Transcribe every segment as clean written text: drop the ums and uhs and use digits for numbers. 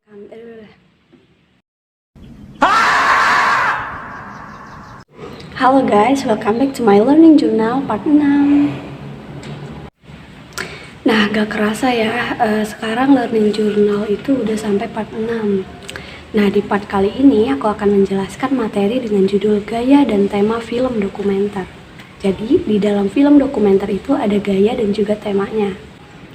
Halo guys, welcome back to my learning journal part 6. Nah, gak kerasa ya, sekarang learning journal itu udah sampai part 6. Nah, di part kali ini aku akan menjelaskan materi dengan judul gaya dan tema film dokumenter. Jadi, di dalam film dokumenter itu ada gaya dan juga temanya.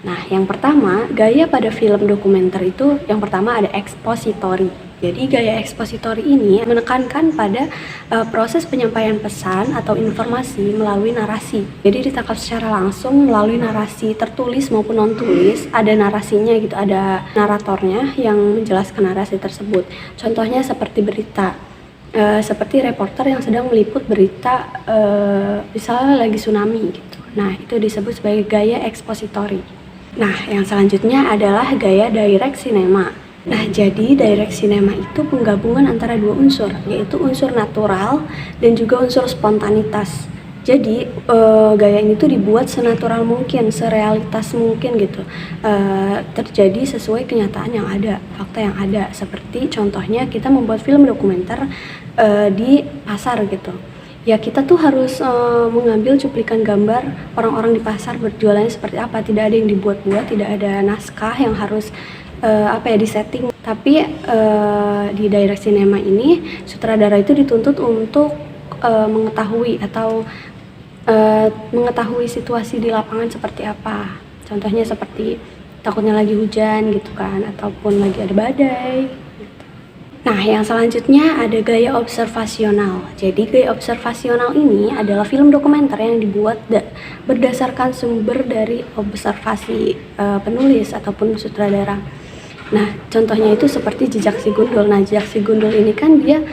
Nah, yang pertama, gaya pada film dokumenter itu yang pertama ada expository. Jadi gaya expository ini menekankan pada proses penyampaian pesan atau informasi melalui narasi. Jadi ditangkap secara langsung melalui narasi tertulis maupun non-tulis. Ada narasinya gitu, ada naratornya yang menjelaskan narasi tersebut. Contohnya seperti berita. Seperti reporter yang sedang meliput berita misalnya lagi tsunami gitu. Nah, itu disebut sebagai gaya expository. Nah, yang selanjutnya adalah gaya direct cinema. Nah, jadi direct cinema itu penggabungan antara dua unsur, yaitu unsur natural dan juga unsur spontanitas. Jadi, gaya ini tuh dibuat senatural mungkin, serealitas mungkin gitu. Terjadi sesuai kenyataan yang ada, fakta yang ada. Seperti contohnya kita membuat film dokumenter di pasar gitu. Ya, kita tuh harus mengambil cuplikan gambar orang-orang di pasar berjualannya seperti apa. Tidak ada yang dibuat-buat, tidak ada naskah yang harus disetting. Tapi di direct cinema ini sutradara itu dituntut untuk mengetahui atau mengetahui situasi di lapangan seperti apa. Contohnya seperti takutnya lagi hujan gitu kan, ataupun lagi ada badai. Nah, yang selanjutnya ada gaya observasional. Jadi gaya observasional ini adalah film dokumenter yang dibuat berdasarkan sumber dari observasi penulis ataupun sutradara. Nah, contohnya itu seperti Jejak Si Gundul. Nah, Jejak Si Gundul ini kan dia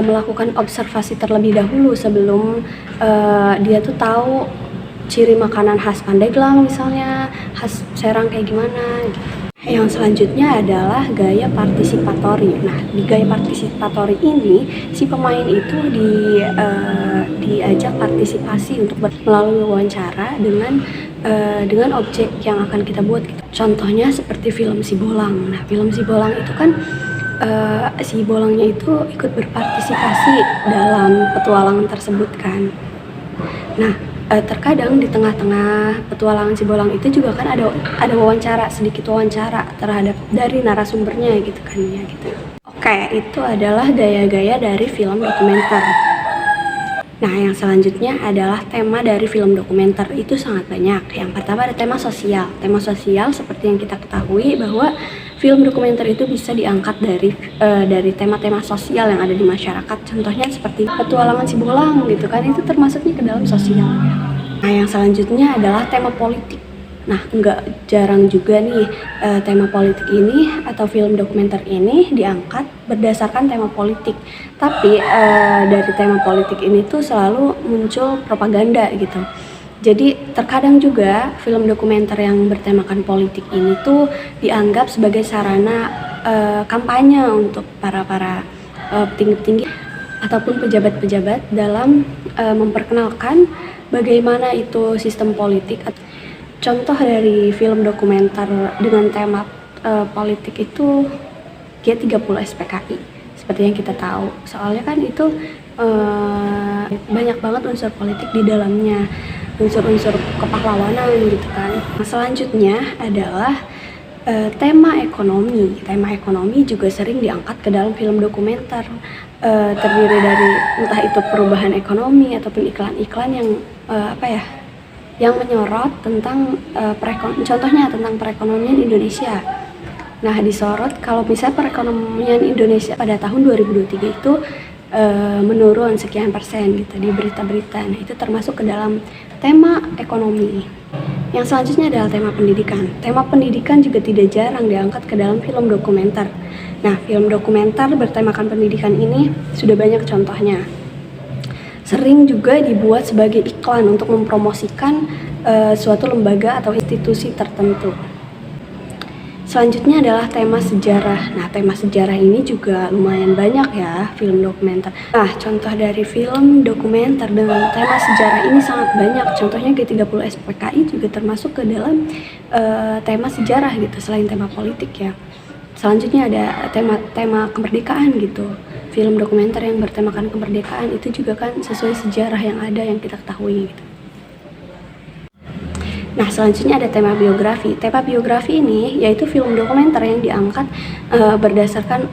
melakukan observasi terlebih dahulu sebelum dia tuh tahu ciri makanan khas Pandeglang misalnya, khas Serang kayak gimana gitu. Yang selanjutnya adalah gaya partisipatori. Nah, di gaya partisipatori ini si pemain itu diajak partisipasi untuk melalui wawancara dengan objek yang akan kita buat gitu. Contohnya seperti film Si Bolang. Nah, film Si Bolang itu kan si Bolangnya itu ikut berpartisipasi dalam petualangan tersebut kan. Nah, terkadang di tengah-tengah petualangan Si Bolang itu juga kan ada wawancara, sedikit wawancara terhadap dari narasumbernya gitu kan ya gitu. Oke, itu adalah gaya-gaya dari film dokumenter. Nah, yang selanjutnya adalah tema dari film dokumenter. Itu sangat banyak. Yang pertama ada tema sosial. Tema sosial seperti yang kita ketahui bahwa film dokumenter itu bisa diangkat dari tema-tema sosial yang ada di masyarakat. Contohnya seperti petualangan Si Bolang gitu kan, itu termasuknya ke dalam sosial. Nah, yang selanjutnya adalah tema politik. Nah, nggak jarang juga nih tema politik ini atau film dokumenter ini diangkat berdasarkan tema politik. Tapi dari tema politik ini tuh selalu muncul propaganda gitu. Jadi terkadang juga film dokumenter yang bertemakan politik ini tuh dianggap sebagai sarana kampanye untuk para petinggi-petinggi ataupun pejabat-pejabat dalam memperkenalkan bagaimana itu sistem politik. Contoh dari film dokumenter dengan tema politik itu G30 SPKI, seperti yang kita tahu. Soalnya kan itu banyak banget unsur politik di dalamnya, unsur-unsur kepahlawanan gitu kan. Nah, selanjutnya adalah tema ekonomi. Tema ekonomi juga sering diangkat ke dalam film dokumenter. Terdiri dari entah itu perubahan ekonomi ataupun iklan-iklan yang yang menyorot tentang contohnya tentang perekonomian Indonesia. Nah, disorot kalau misalnya perekonomian Indonesia pada tahun 2023 itu menurun sekian persen gitu di berita-berita. Nah, itu termasuk ke dalam tema ekonomi. Yang selanjutnya adalah tema pendidikan. Tema pendidikan juga tidak jarang diangkat ke dalam film dokumenter. Nah, film dokumenter bertemakan pendidikan ini sudah banyak contohnya. Sering juga dibuat sebagai iklan untuk mempromosikan suatu lembaga atau institusi tertentu. Selanjutnya adalah tema sejarah. Nah, tema sejarah ini juga lumayan banyak ya film dokumenter. Nah, contoh dari film dokumenter dengan tema sejarah ini sangat banyak. Contohnya G30 SPKI juga termasuk ke dalam tema sejarah gitu, selain tema politik ya. selanjutnya ada tema kemerdekaan gitu. Film dokumenter yang bertemakan kemerdekaan itu juga kan sesuai sejarah yang ada yang kita ketahui gitu. Nah, selanjutnya ada tema biografi. Tema biografi ini yaitu film dokumenter yang diangkat berdasarkan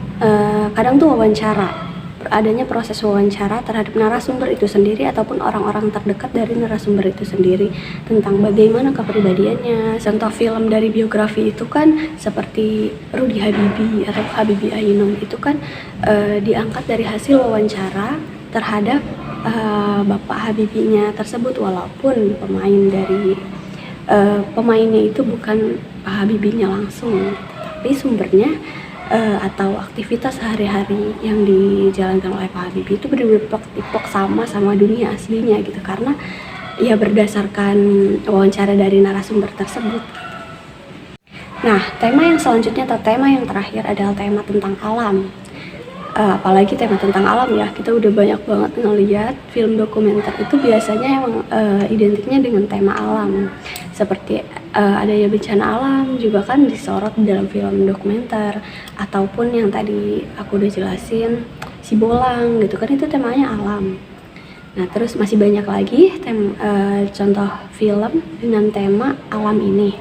kadang tuh wawancara. Adanya proses wawancara terhadap narasumber itu sendiri ataupun orang-orang terdekat dari narasumber itu sendiri tentang bagaimana kepribadiannya. Contoh film dari biografi itu kan seperti Rudy Habibie atau Habibie Ainun itu kan diangkat dari hasil wawancara terhadap Bapak Habibie-nya tersebut, walaupun pemainnya itu bukan Pak Habibie-nya langsung, tapi sumbernya atau aktivitas sehari-hari yang dijalankan oleh Pak Habibie itu benar-benar plok sama dunia aslinya gitu, karena ya berdasarkan wawancara dari narasumber tersebut. Nah, tema yang selanjutnya atau tema yang terakhir adalah tema tentang alam. Apalagi tema tentang alam ya, kita udah banyak banget ngeliat film dokumenter itu biasanya emang identiknya dengan tema alam, seperti adanya bencana alam juga kan disorot dalam film dokumenter, ataupun yang tadi aku udah jelasin Sibolang gitu kan, itu temanya alam. Nah, terus masih banyak lagi contoh film dengan tema alam ini,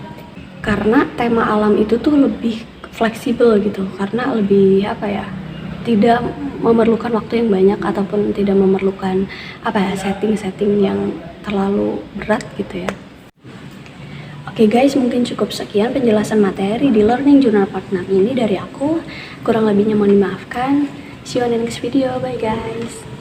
karena tema alam itu tuh lebih fleksibel gitu, karena lebih tidak memerlukan waktu yang banyak ataupun tidak memerlukan setting yang terlalu berat gitu ya. Oke guys, mungkin cukup sekian penjelasan materi di Learning Journal Part 6 ini dari aku. Kurang lebihnya mohon dimaafkan. See you on the next video. Bye guys.